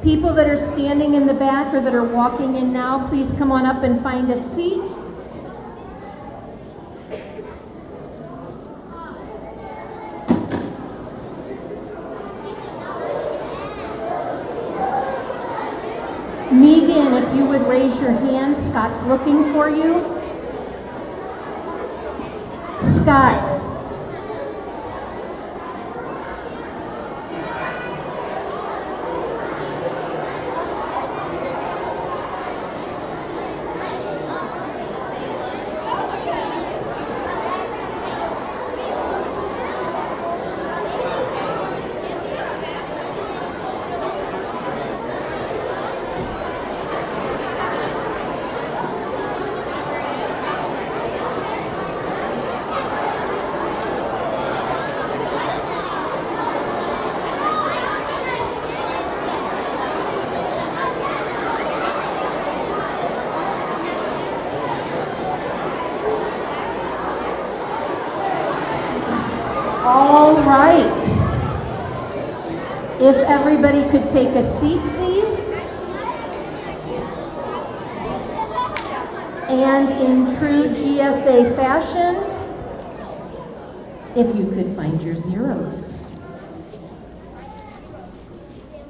People that are standing in the back or that are walking in now, please come on up and find a seat. Megan, if you would raise your hand, Scott's looking for you. Scott. All right. If everybody could take a seat, please. And in true GSA fashion, if you could find your zeros.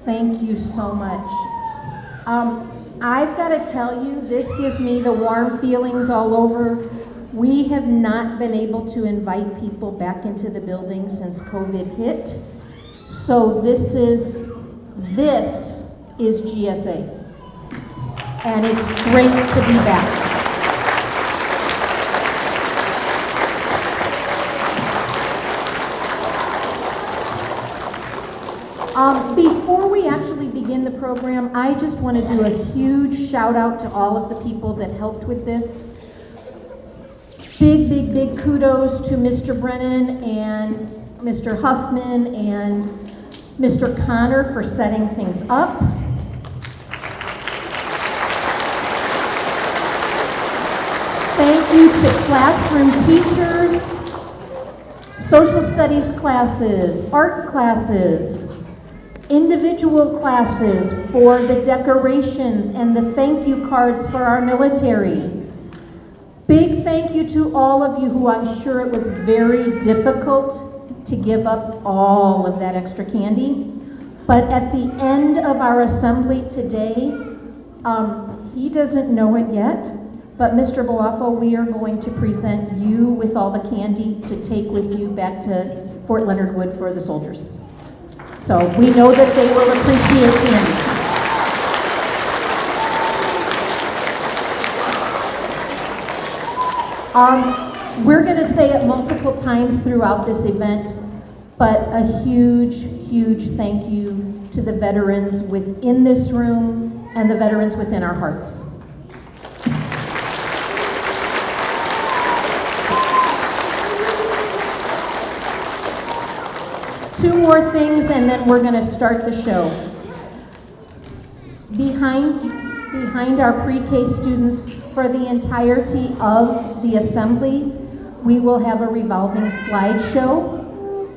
Thank you so much. I've got to tell you, this gives me the warm feelings all over. We have not been able to invite people back into the building since COVID hit. So this is GSA. And it's great to be back. Before we actually begin the program, I just want to do a huge shout out to all of the people that helped with this. Big kudos to Mr. Brennan and Mr. Huffman and Mr. Connor for setting things up. Thank you to classroom teachers, social studies classes, art classes, individual classes for the decorations and the thank you cards for our military. Big thank you to all of you who I'm sure it was very difficult to give up all of that extra candy. But at the end of our assembly today, he doesn't know it yet, but Mr. Boafo, we are going to present you with all the candy to take with you back to Fort Leonard Wood for the soldiers. So we know that they will appreciate candy. We're going to say it multiple times throughout this event, but a huge thank you to the veterans within this room and the veterans within our hearts. Two more things and then we're going to start the show. Behind our pre-K students for the entirety of the assembly, we will have a revolving slideshow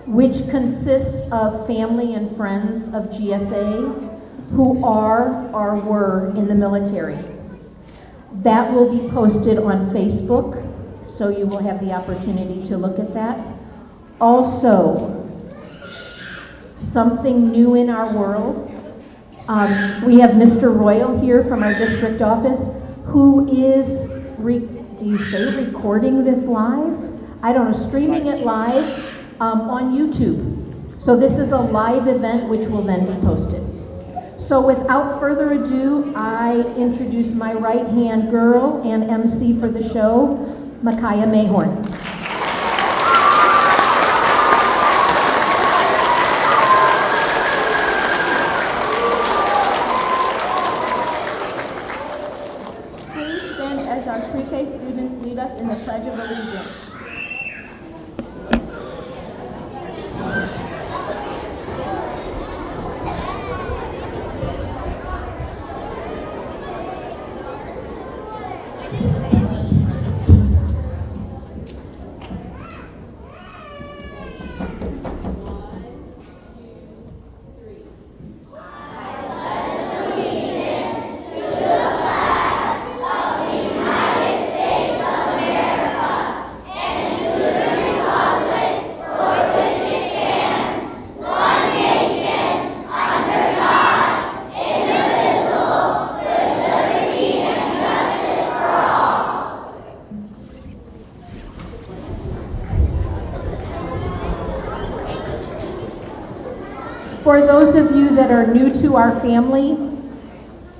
which consists of family and friends of GSA who are or were in the military. That will be posted on Facebook, so you will have the opportunity to look at that. Also, something new in our world. We have Mr. Royal here from our district office who is, do you say recording this live? I don't know, streaming it live on YouTube. So this is a live event which will then be posted. So without further ado, I introduce my right-hand girl and MC for the show, Micaiah Mayhorn. In the Pledge of Allegiance. For those of you that are new to our family,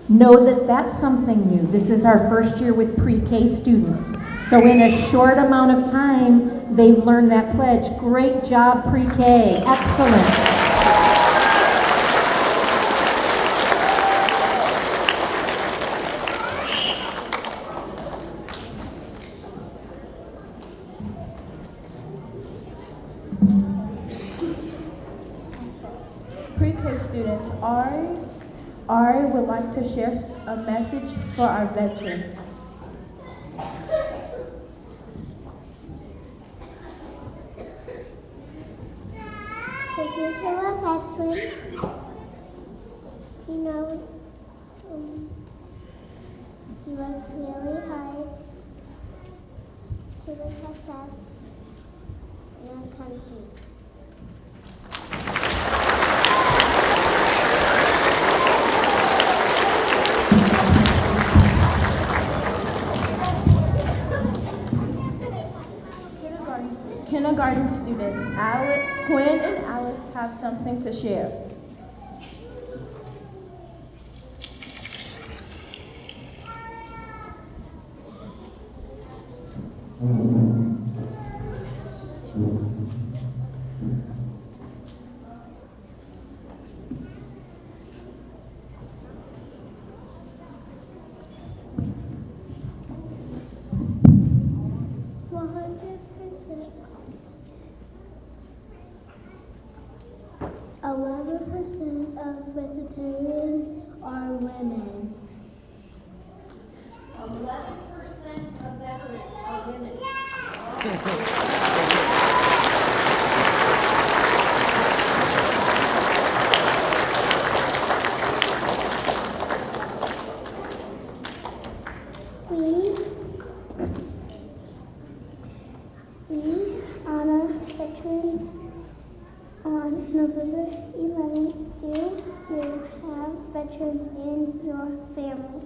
know that that's something new. This is our first year with pre-K students. So in a short amount of time, they've learned that pledge. Great job, pre-K. Excellent. Pre-K students, I would like to share a message for our veterans. If you feel a veteran, you know, you work really hard to protect us and our country. Kindergarten students, Quinn and Alice have something to share. Of vegetarians are women. 11% of veterans are women. We honor veterans on November 11th. Do you have veterans in your family?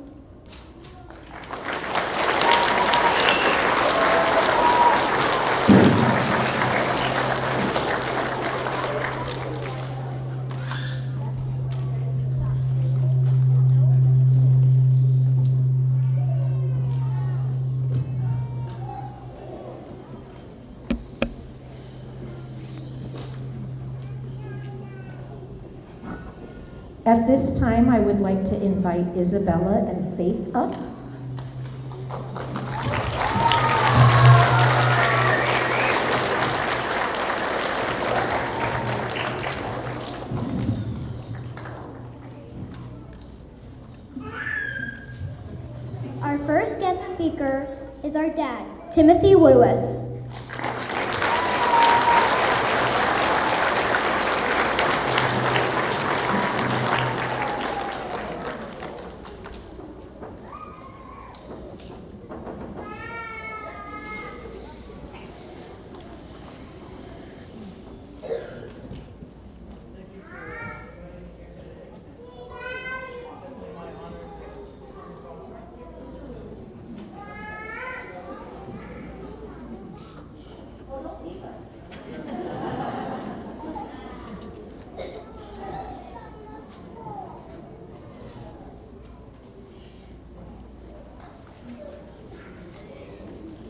At this time, I would like to invite Isabella and Faith up. Our first guest speaker is our dad, Timothy Woodwes.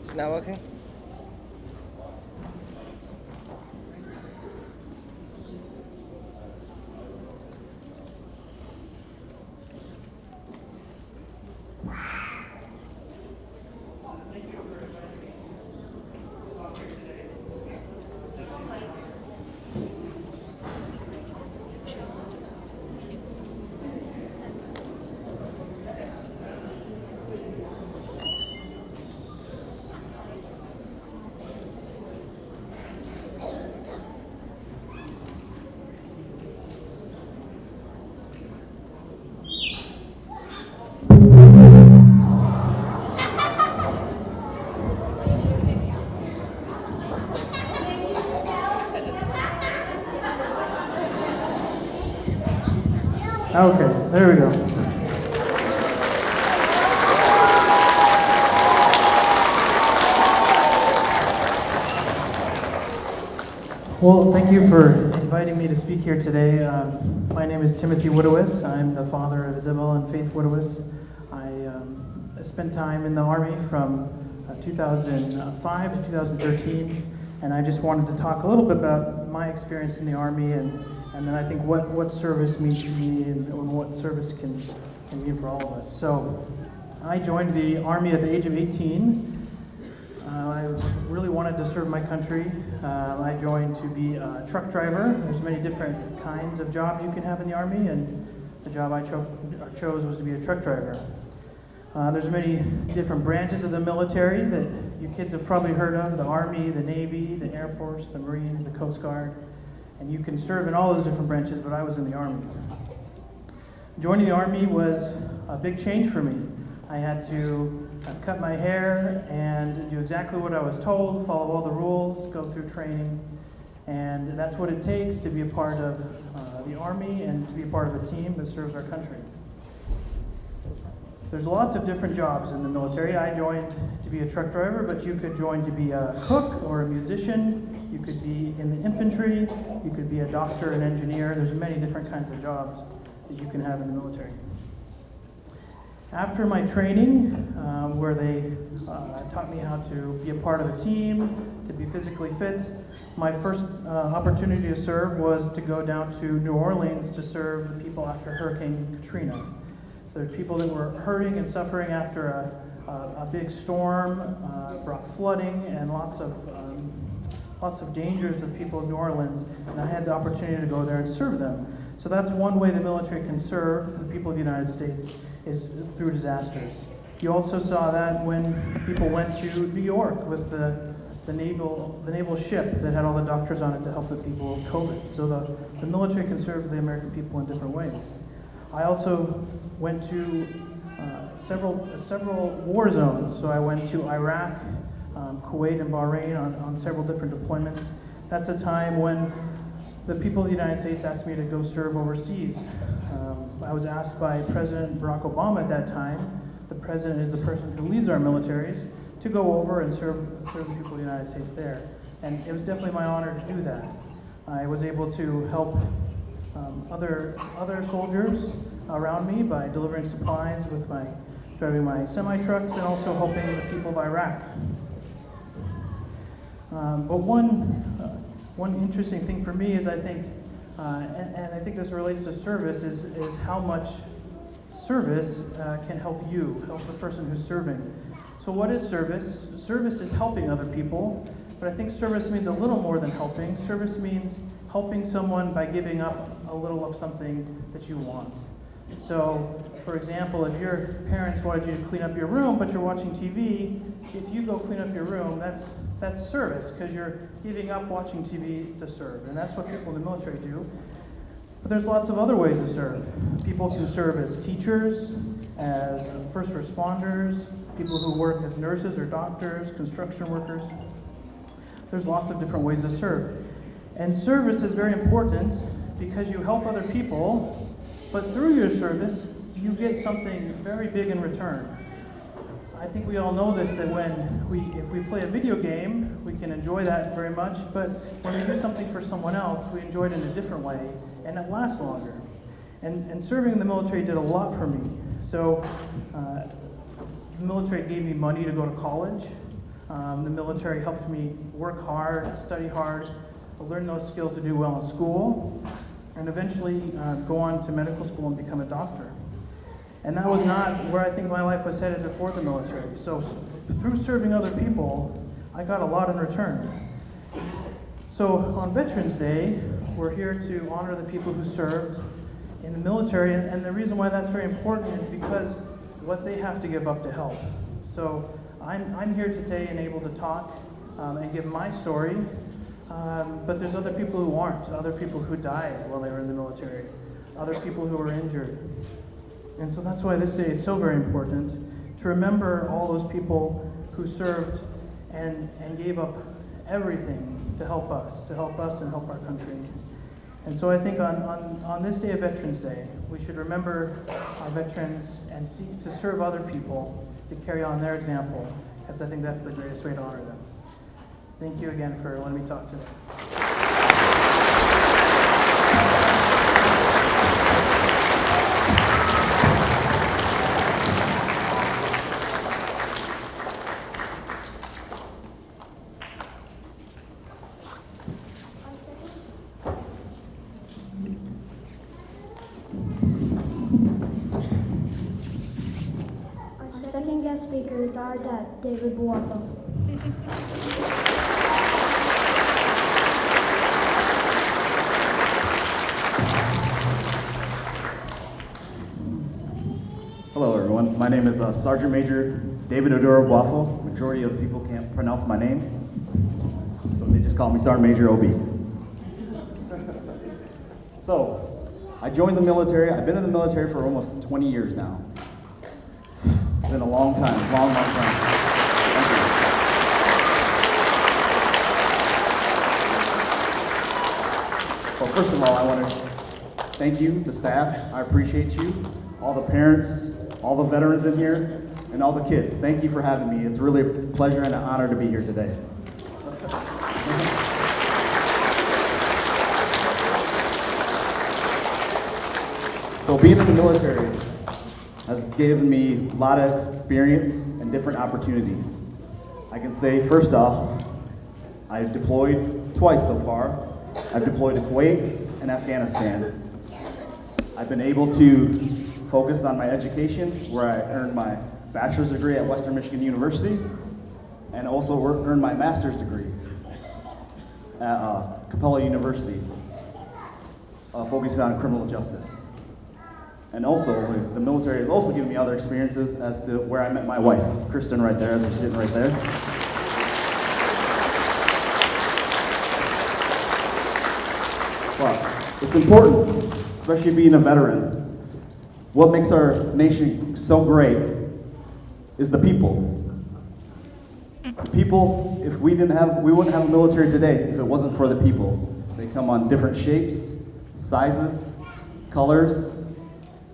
It's not working? Okay, there we go. Well, thank you for inviting me to speak here today. My name is Timothy Woodowis. I'm the father of Isabel and Faith Woodowis. I spent time in the Army from 2005 to 2013, and I just wanted to talk a little bit about my experience in the Army and then I think what service means to me and what service can mean for all of us. So I joined the Army at the age of 18. I really wanted to serve my country. I joined to be a truck driver. There's many different kinds of jobs you can have in the Army, and the job I chose was to be a truck driver. There's many different branches of the military that you kids have probably heard of: the Army, the Navy, the Air Force, the Marines, the Coast Guard. And you can serve in all those different branches, but I was in the Army. Joining the Army was a big change for me. I had to cut my hair and do exactly what I was told, follow all the rules, go through training, and that's what it takes to be a part of the Army and to be a part of a team that serves our country. There's lots of different jobs in the military. I joined to be a truck driver, but you could join to be a cook or a musician. You could be in the infantry. You could be a doctor, an engineer. There's many different kinds of jobs that you can have in the military. After my training, where they taught me how to be a part of a team, to be physically fit, my first opportunity to serve was to go down to New Orleans to serve the people after Hurricane Katrina. So there's people that were hurting and suffering after a big storm, brought flooding and lots of dangers to the people of New Orleans, and I had the opportunity to go there and serve them. So that's one way the military can serve the people of the United States, is through disasters. You also saw that when people went to New York with the naval ship that had all the doctors on it to help the people with COVID. So the military can serve the American people in different ways. I also went to several war zones. So I went to Iraq, Kuwait, and Bahrain on several different deployments. That's a time when the people of the United States asked me to go serve overseas. I was asked by President Barack Obama at that time. The president is the person who leads our militaries, to go over and serve the people of the United States there. And it was definitely my honor to do that. I was able to help other soldiers around me by delivering supplies with driving my semi-trucks and also helping the people of Iraq. But one interesting thing for me is I think, and I think this relates to service, is how much service can help the person who's serving. So what is service? Service is helping other people, but I think service means a little more than helping. Service means helping someone by giving up a little of something that you want. So, for example, if your parents wanted you to clean up your room, but you're watching TV, if you go clean up your room, that's service, because you're giving up watching TV to serve. And that's what people in the military do. But there's lots of other ways to serve. People can serve as teachers, as first responders, people who work as nurses or doctors, construction workers. There's lots of different ways to serve. And service is very important because you help other people, but through your service, you get something very big in return. I think we all know this, that if we play a video game, we can enjoy that very much, but when we do something for someone else, we enjoy it in a different way, and it lasts longer. And serving in the military did a lot for me. So the military gave me money to go to college. The military helped me work hard, study hard, to learn those skills to do well in school, and eventually go on to medical school and become a doctor. And that was not where I think my life was headed before the military. So through serving other people, I got a lot in return. So on Veterans Day, we're here to honor the people who served in the military, and the reason why that's very important is because what they have to give up to help. So I'm here today and able to talk and give my story, but there's other people who aren't, other people who died while they were in the military, other people who were injured. And so that's why this day is so very important, to remember all those people who served and gave up everything to help us and help our country. And so I think on this day of Veterans Day, we should remember our veterans and seek to serve other people, to carry on their example, because I think that's the greatest way to honor them. Thank you again for letting me talk today. Our second guest speaker is our dad, David Buapo. Hello, everyone. My name is Sergeant Major David Oduro Buafo. Majority of people can't pronounce my name, so they just call me Sergeant Major OB. So, I joined the military. I've been in the military for almost 20 years now. It's been a long time, long time. Thank you. Well, first of all, I want to thank you, the staff. I appreciate you, all the parents, all the veterans in here, and all the kids. Thank you for having me. It's really a pleasure and an honor to be here today. So being in the military has given me a lot of experience and different opportunities. I can say, first off, I've deployed twice so far. I've deployed to Kuwait and Afghanistan. I've been able to focus on my education, where I earned my bachelor's degree at Western Michigan University, and also earned my master's degree at Capella University, focusing on criminal justice. And also, the military has also given me other experiences as to where I met my wife, Kristen, right there, as we're sitting right there. But it's important, especially being a veteran. What makes our nation so great is the people. The people, if we wouldn't have a military today if it wasn't for the people. They come on different shapes, sizes, colors.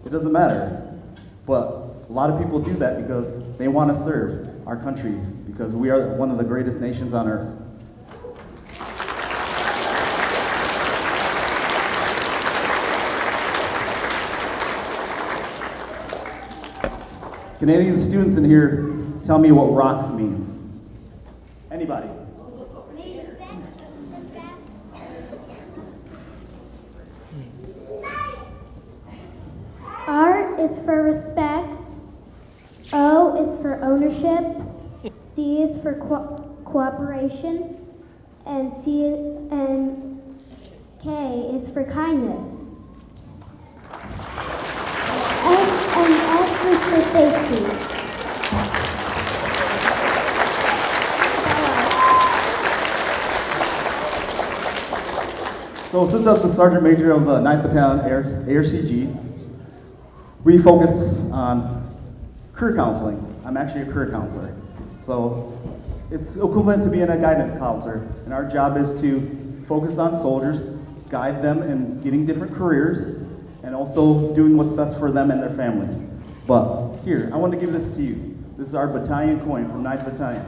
It doesn't matter. But a lot of people do that because they want to serve our country, because we are one of the greatest nations on earth. Can any of the students in here tell me what rocks means? Anybody? R is for respect. O is for ownership. C is for cooperation. And K is for kindness. And S is for safety. So since I'm the Sergeant Major of the 9th Battalion ARCG, we focus on career counseling. I'm actually a career counselor. So it's equivalent to being a guidance counselor. And our job is to focus on soldiers, guide them in getting different careers, and also doing what's best for them and their families. But here, I want to give this to you. This is our battalion coin from 9th Battalion.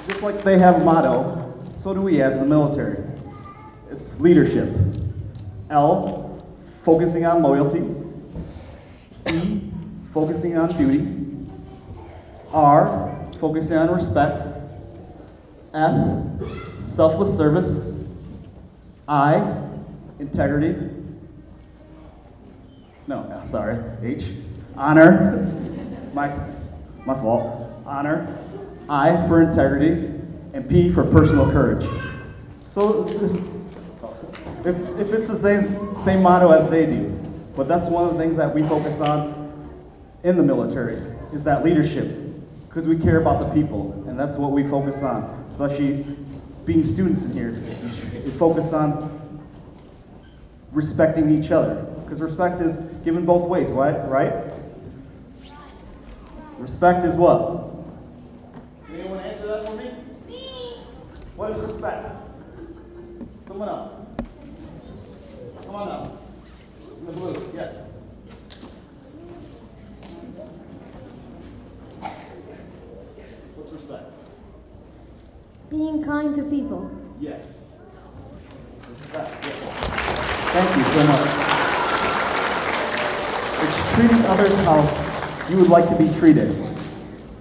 Just like they have a motto, so do we as the military. It's leadership. L, focusing on loyalty. E, focusing on duty. R, focusing on respect. S, selfless service. I, integrity. No, sorry, H, honor. My fault. Honor. I for integrity, and P for personal courage. So if it's the same motto as they do, but that's one of the things that we focus on in the military, is that leadership, because we care about the people, and that's what we focus on, especially being students in here. We focus on respecting each other, because respect is given both ways, right? Respect is what? Anyone answer that for me? Me. What is respect? Someone else. Come on up. In the blue, yes. What's respect? Being kind to people. Yes. Respect. Yes. Thank you so much. It's treating others how you would like to be treated.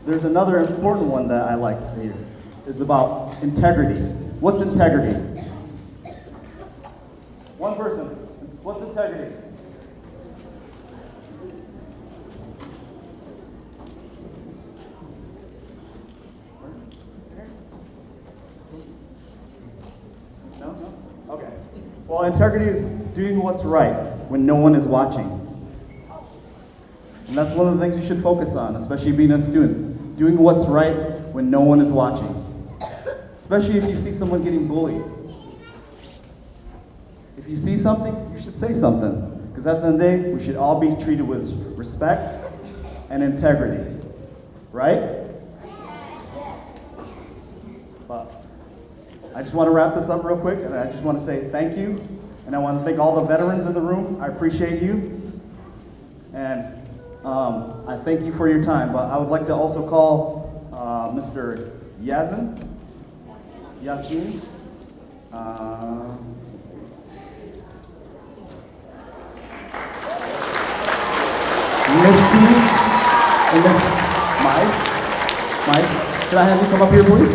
There's another important one that I like to hear. It's about integrity. What's integrity? One person. What's integrity? No? Okay. Well, integrity is doing what's right when no one is watching. And that's one of the things you should focus on, especially being a student. Doing what's right when no one is watching. Especially if you see someone getting bullied. If you see something, you should say something. Because at the end of the day, we should all be treated with respect and integrity. Right? But I just want to wrap this up real quick, and I just want to say thank you. And I want to thank all the veterans in the room. I appreciate you. And I thank you for your time. But I would like to also call Mr. Yasin. Miss P and Miss Mike, could I have you come up here, please?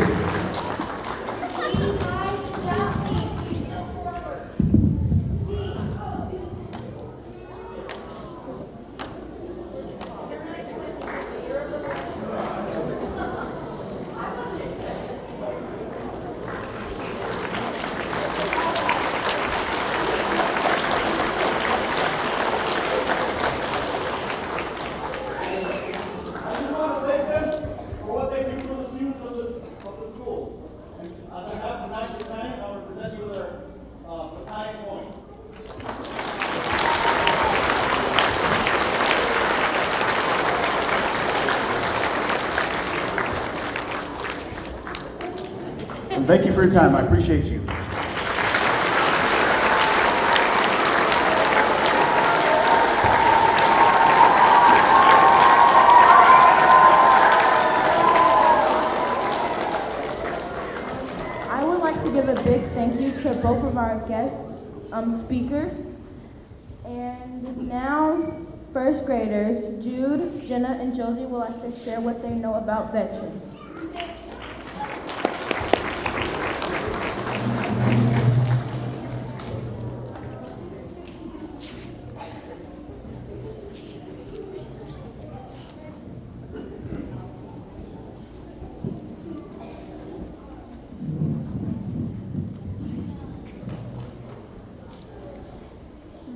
And thank you for your time. I appreciate you. I would like to give a big thank you to both of our guest speakers. And now, first graders, Jude, Jenna, and Josie would like to share what they know about veterans.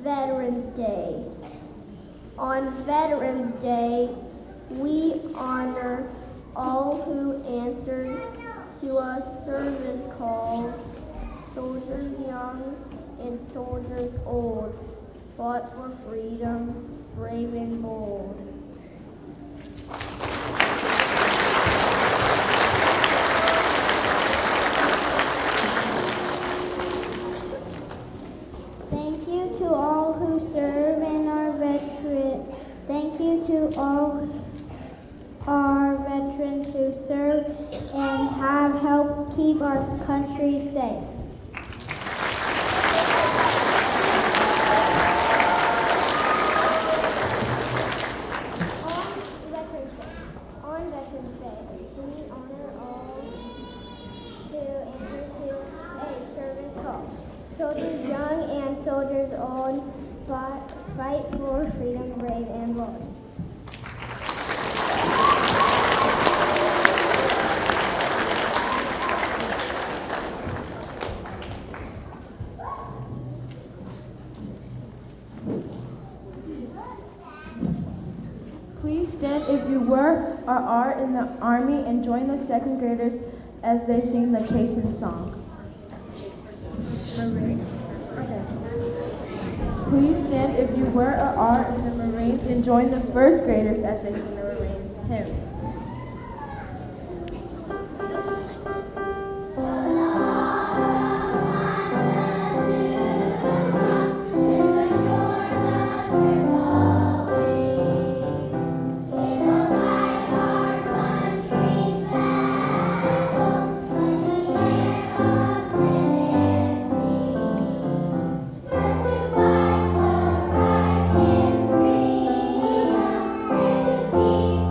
Veterans Day. On Veterans Day, we honor all who answered to a service call. Soldiers young and soldiers old fought for freedom, brave and bold. Thank you to all who serve and our veterans. Thank you to all our veterans who serve and have helped keep our country safe. On Veterans Day, we honor all who answer to a service call. Soldiers young and soldiers old fight for freedom, brave and bold. Please stand if you were or are in the Army and join the second graders as they sing the Cason song. Please stand if you were or are in the Marines and join the first graders as they sing the Marines hymn.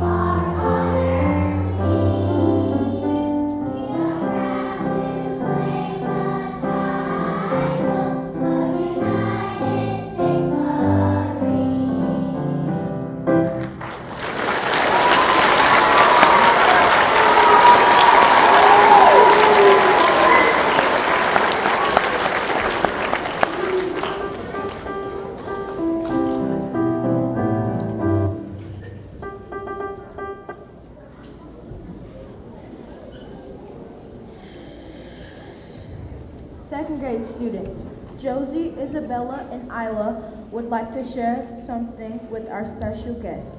Our Second grade students, Josie, Isabella, and Isla would like to share something with our special guest.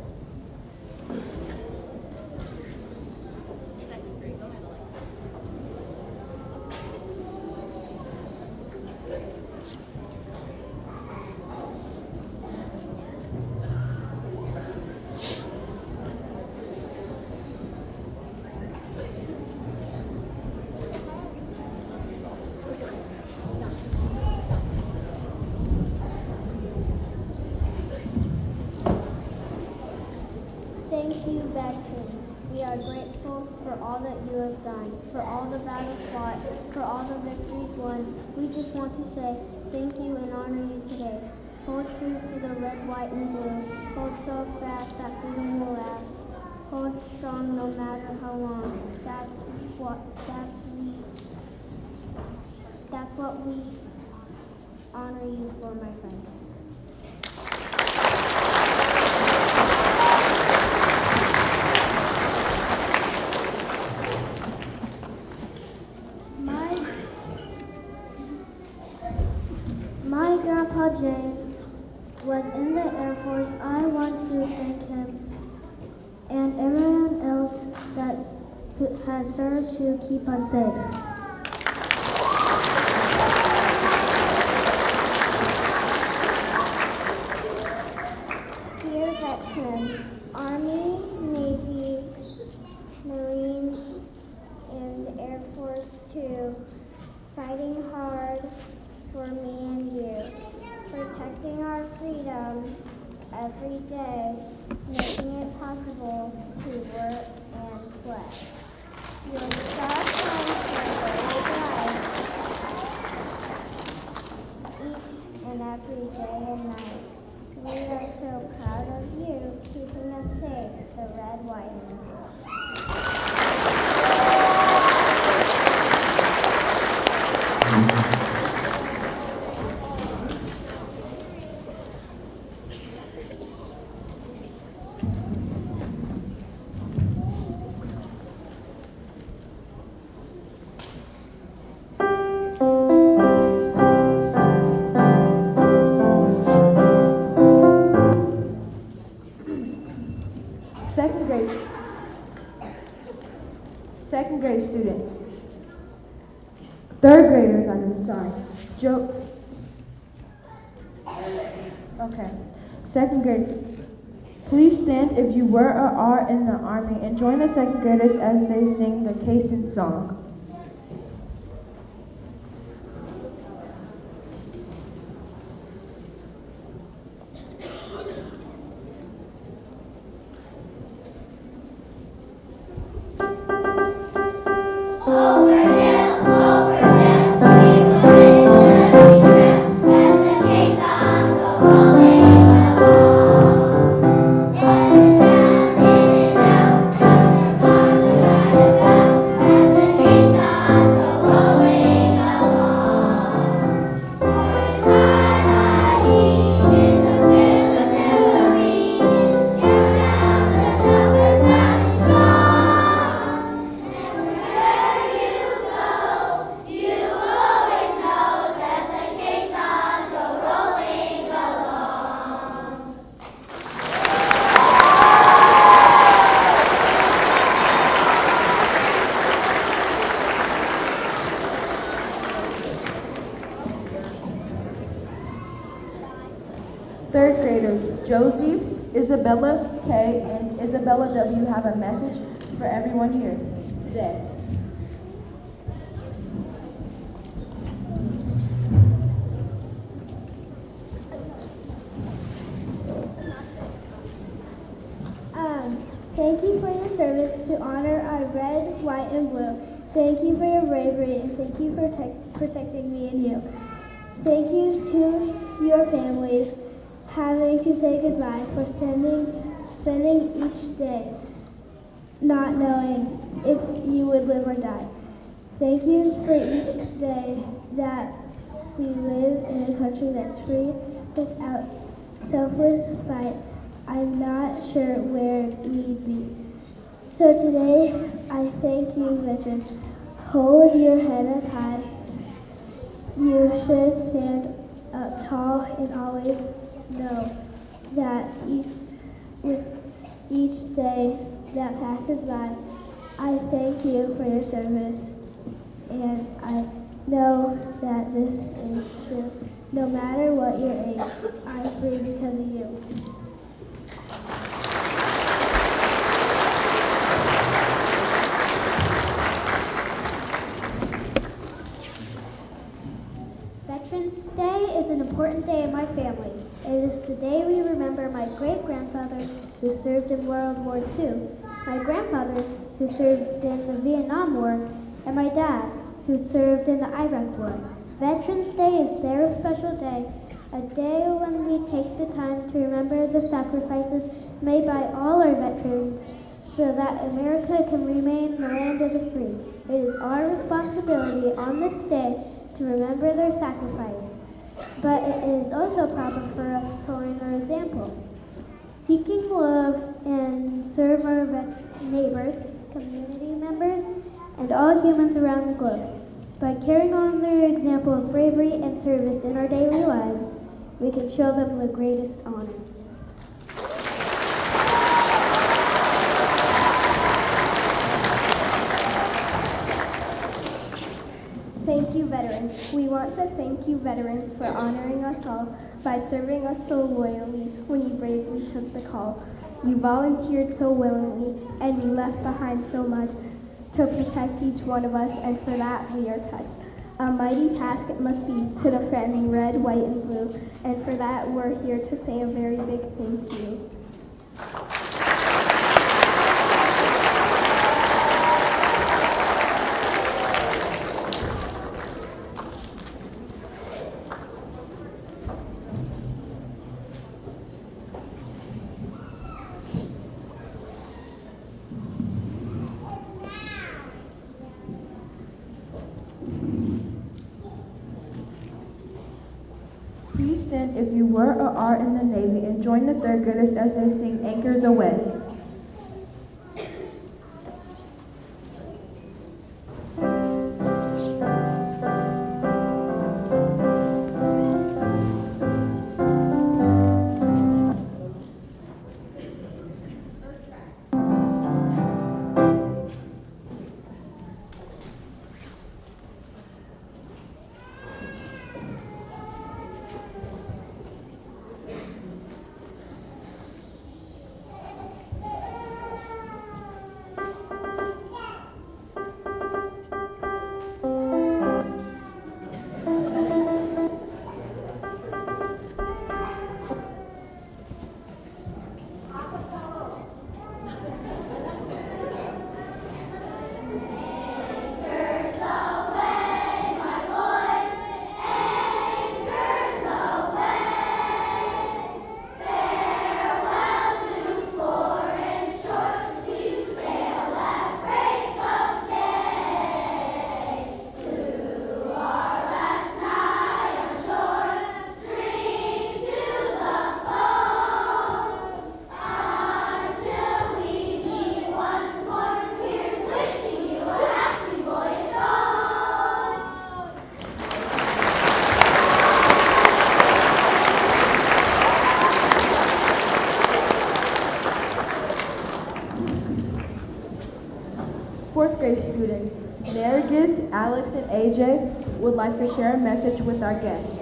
Thank you, veterans. We are grateful for all that you have done, for all the battles fought, for all the victories won. We just want to say thank you and honor you today. Hold true for the red, white, and blue. Hold so fast that freedom will last. Hold strong no matter how long. That's what we honor you for, my friend. My grandpa James was in the Air Force. I want to thank him and everyone else that has served to keep us safe. Dear veteran, Army, Navy, Marines, and Air Force too, fighting hard for me and you, protecting our freedom every day, making it possible to work and play. Your star shines so bright each and every day and night. We are so proud of you, keeping us safe, the red, white, and blue. Second grade students. Third graders, I'm sorry. Okay. Second grade. Please stand if you were or are in the Army and join the second graders as they sing the Cason song. Third graders, Josie, Isabella K, and Isabella W have a message for everyone here today. Thank you for your service to honor our red, white, and blue. Thank you for your bravery, and thank you for protecting me and you. Thank you to your families, having to say goodbye for spending each day not knowing if you would live or die. Thank you for each day that we live in a country that's free without selfless fight. I'm not sure where we'd be. So today, I thank you, veterans. Hold your head up high. should stand up tall and always know that with each day that passes by, I thank you for your service, and I know that this is true. No matter what your age, I'm free because of you. Veterans Day is an important day in my family. It is the day we remember my great-grandfather who served in World War II, my grandfather who served in the Vietnam War, and my dad who served in the Iraq War. Veterans Day is their special day, a day when we take the time to remember the sacrifices made by all our veterans so that America can remain the land of the free. It is our responsibility on this day to remember their sacrifice, but it is also a problem for us to learn their example. Seeking love and serve our neighbors, community members, and all humans around the globe. By carrying on their example of bravery and service in our daily lives, we can show them the greatest honor. Thank you, veterans. We want to thank you, veterans, for honoring us all by serving us so loyally when you bravely took the call. You volunteered so willingly, and you left behind so much to protect each one of us, and for that we are touched. A mighty task it must be to defend red, white, and blue, and for that we're here to say a very big thank you. Please stand if you were or are in the Navy and join the third graders as they sing Anchors Away. Fourth grade students, Nargis, Alex, and AJ would like to share a message with our guests.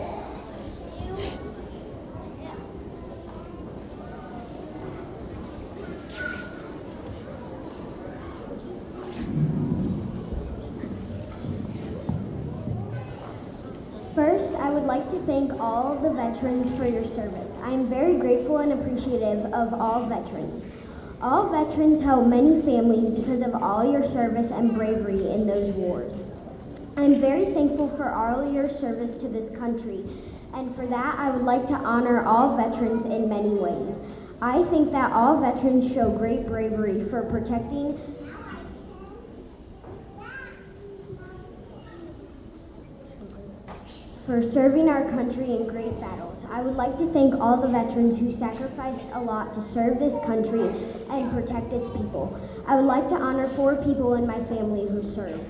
First, I would like to thank all of the veterans for your service. I am very grateful and appreciative of all veterans. All veterans held many families because of all your service and bravery in those wars. I'm very thankful for all your service to this country, and for that I would like to honor all veterans in many ways. I think that all veterans show great bravery for serving our country in great battles. I would like to thank all the veterans who sacrificed a lot to serve this country and protect its people. I would like to honor 4 people in my family who served.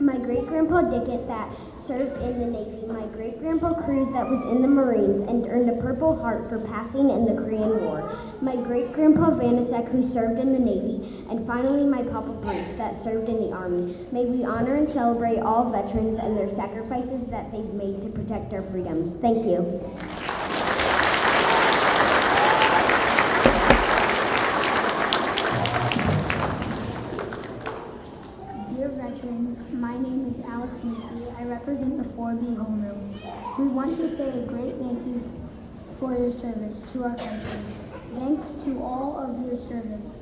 My great-grandpa Dickett that served in the Navy. My great-grandpa Cruz that was in the Marines and earned a Purple Heart for passing in the Korean War. My great-grandpa Vanasek who served in the Navy. And finally, my Papa Bruce that served in the Army. May we honor and celebrate all veterans and their sacrifices that they've made to protect our freedoms. Thank you. Dear veterans, my name is Alex Neefy. I represent the 4B homeroom. We want to say a great thank you for your service to our country. Thanks to all of your service,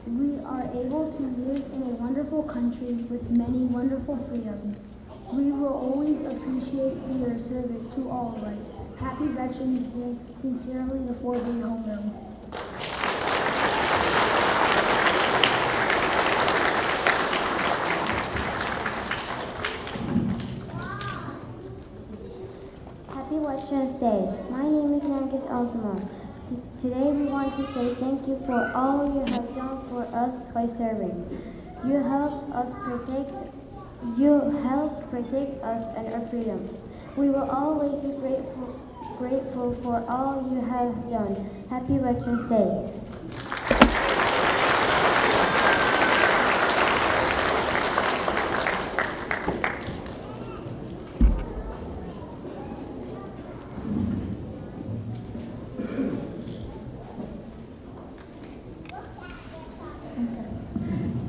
we are able to live in a wonderful country with many wonderful freedoms. We will always appreciate your service to all of us. Happy Veterans Day. Sincerely, the 4B homeroom. Happy Veterans Day. My name is Nargis Alzamar. Today we want to say thank you for all you have done for us by serving. You help protect us and our freedoms. We will always be grateful for all you have done. Happy Veterans Day.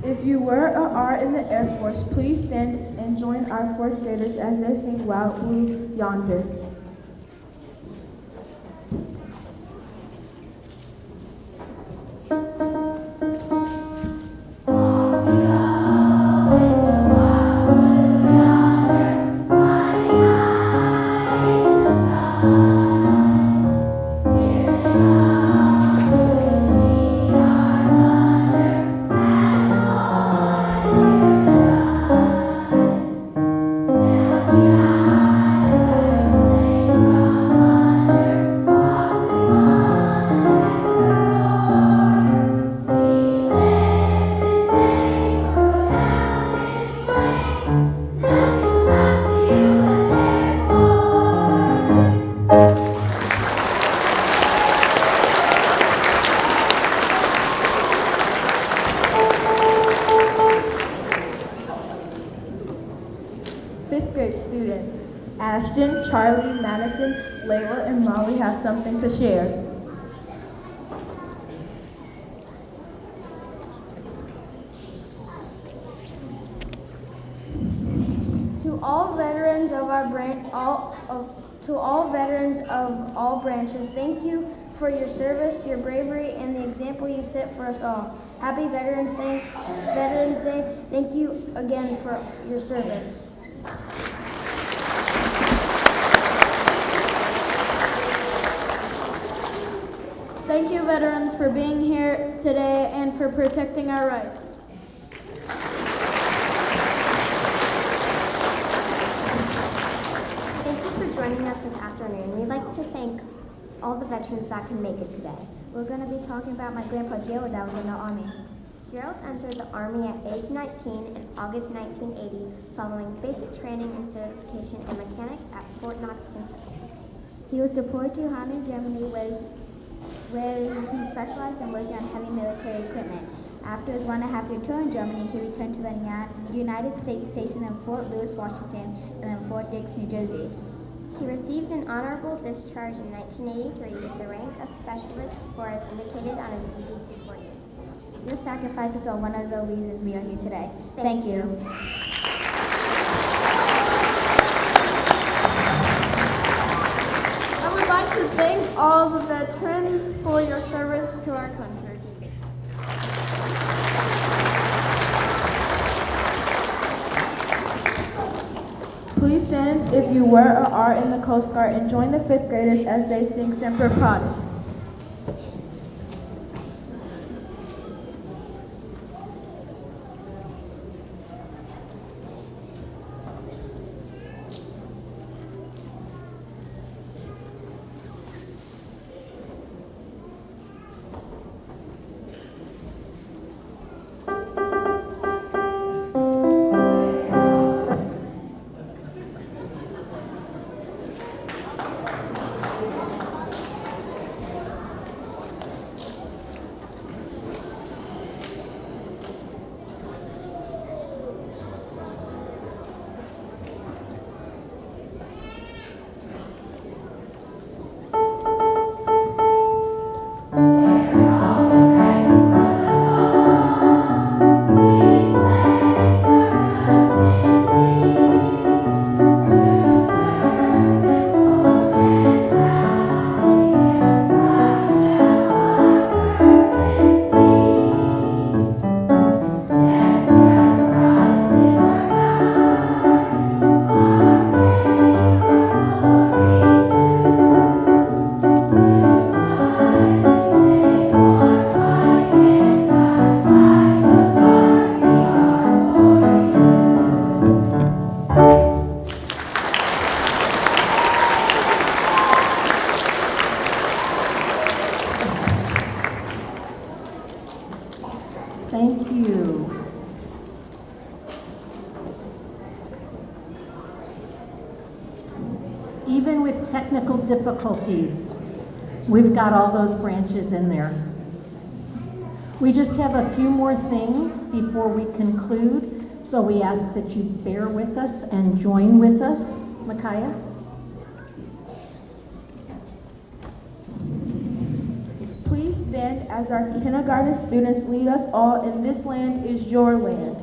If you were or are in the Air Force, please stand and join our fourth graders as they sing Wild Blue Yonder. Fifth grade students, Ashton, Charlie, Madison, Layla, and Molly have something to share. To all veterans of our veterans of all branches, thank you for your service, your bravery, and the example you set for us all. Happy Veterans Day. Thank you again for your service. Thank you, veterans, for being here today and for protecting our rights. Thank you for joining us this afternoon. We'd like to thank all the veterans that can make it today. We're going to be talking about my grandpa Gerald that was in the Army. Gerald entered the Army at age 19 in August 1980, following basic training and certification in mechanics at Fort Knox, Kentucky. He was deployed to Hamburg, Germany, where he specialized in working on heavy military equipment. After his 1.5-year tour in Germany, he returned to the United States stationed in Fort Lewis, Washington, and then Fort Dix, New Jersey. He received an honorable discharge in 1983 with the rank of specialist corps as indicated on his DD-214. Your sacrifices are one of the reasons we are here today. Thank you. I would like to thank all the veterans for your service to our country. Please stand if you were or are in the Coast Guard and join the fifth graders as they sing Semper Paratus. Even with technical difficulties, we've got all those branches in there. We just have a few more things before we conclude, so we ask that you bear with us and join with us. Micaiah? Please stand as our kindergarten students lead us all in This Land Is Your Land.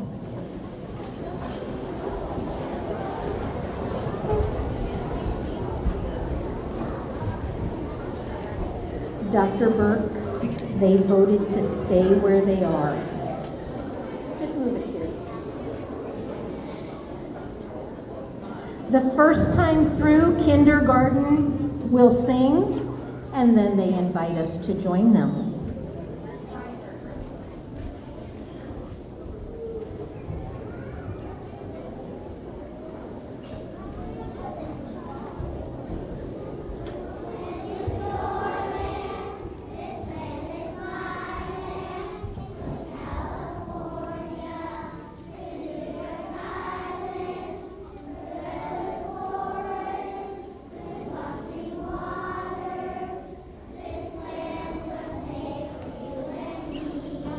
Dr. Burke, they voted to stay where they are. Just move it here. The first time through, kindergarten will sing, and then they invite us to join them.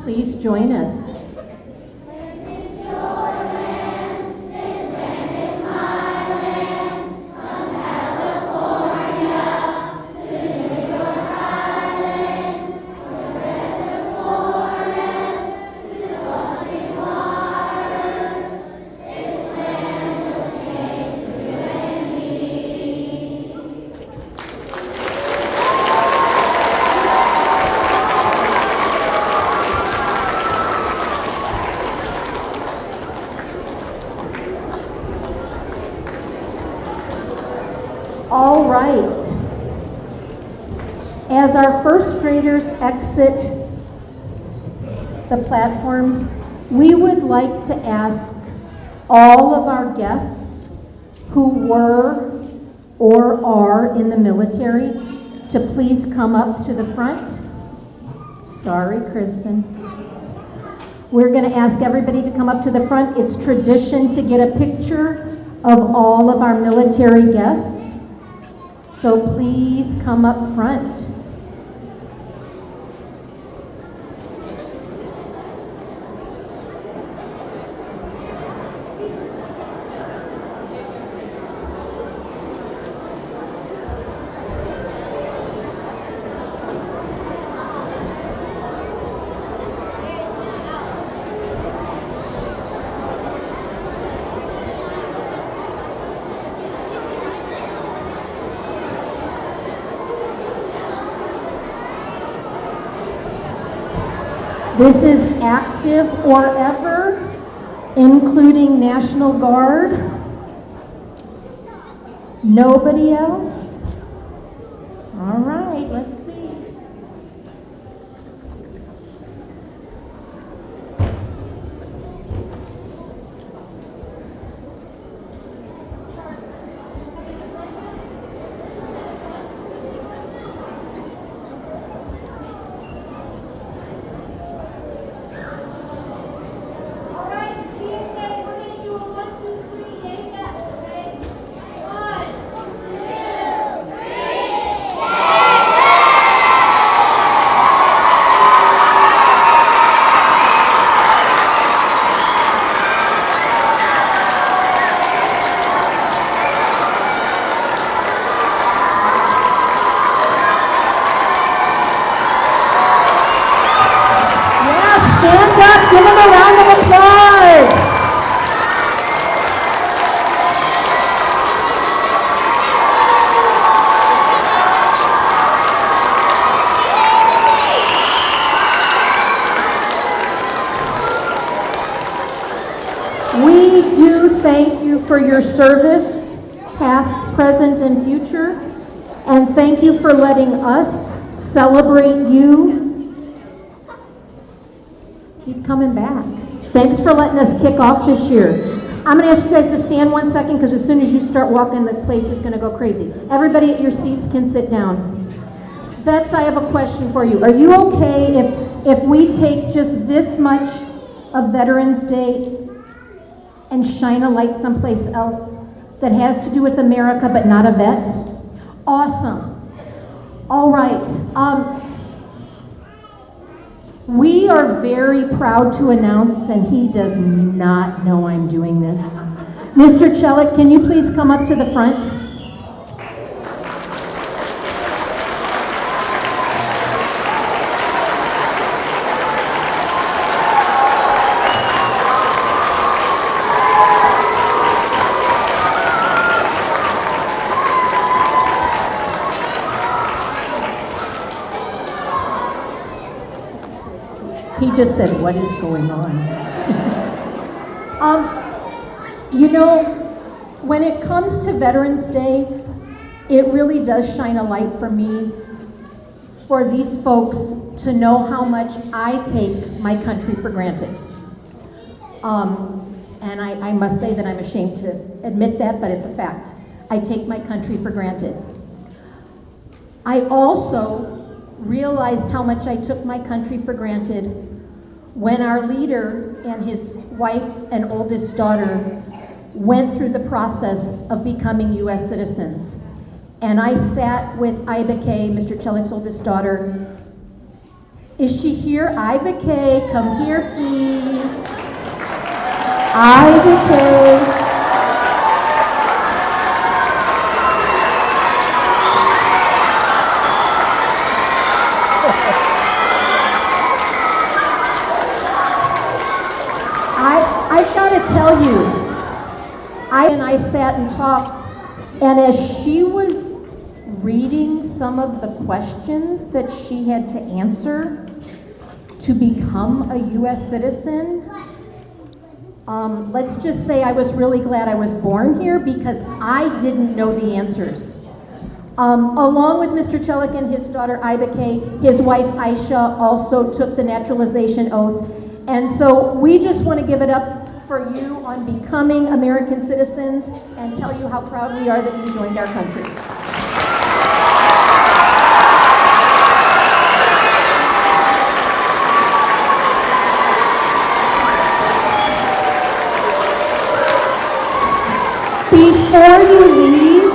Please join us. All right. As our first graders exit the platforms, we would like to ask all of our guests who were or are in the military to please come up to the front. Sorry, Kristen. We're going to ask everybody to come up to the front. It's tradition to get a picture of all of our military guests. So please come up front. This is active or ever, including National Guard. Nobody else? All right, let's see. All right, GSA, we're going to do a 1, 2, 3, yay fast, okay? 1, 2, 3, yay fast! Yeah, stand up, give them a round of applause. We do thank you for your service, past, present, and future, and thank you for letting us celebrate you. Keep coming back. Thanks for letting us kick off this year. I'm going to ask you guys to stand 1 second because as soon as you start walking, the place is going to go crazy. Everybody at your seats can sit down. Vets, I have a question for you. Are you okay if we take just this much of Veterans Day and shine a light someplace else? that has to do with America but not a vet? Awesome. All right. We are very proud to announce, and he does not know I'm doing this. Mr. Chelik, can you please come up to the front? He just said, what is going on? You know, when it comes to Veterans Day, it really does shine a light for me, for these folks to know how much I take my country for granted. And I must say that I'm ashamed to admit that, but it's a fact. I take my country for granted. I also realized how much I took my country for granted when our leader and his wife and oldest daughter went through the process of becoming U.S. citizens. And I sat with Iba Kay, Mr. Chelik's oldest daughter. Is she here? Iba Kay, come here, please. Iba Kay. I've got to tell you, I sat and talked, and as she was reading some of the questions that she had to answer to become a U.S. citizen, let's just say I was really glad I was born here because I didn't know the answers. Along with Mr. Chelik and his daughter Iba Kay, his wife Aisha also took the naturalization oath. And so we just want to give it up for you on becoming American citizens and tell you how proud we are that you joined our country. Before you leave,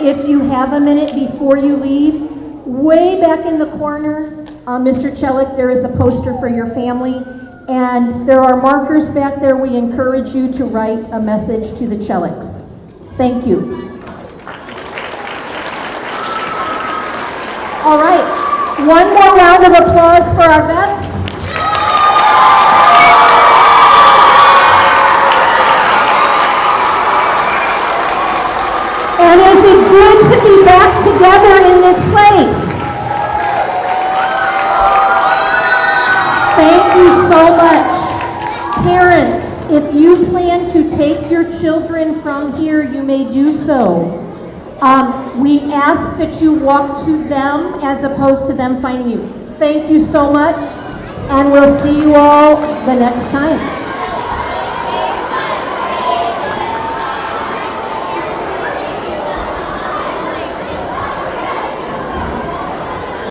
if you have a minute before you leave, way back in the corner, Mr. Chelik, there is a poster for your family, and there are markers back there. We encourage you to write a message to the Cheliks. Thank you. All right, one more round of applause for our vets. And is it good to be back together in this place? Thank you so much. Parents, if you plan to take your children from here, you may do so. We ask that you walk to them as opposed to them finding you. Thank you so much, and we'll see you all the next time.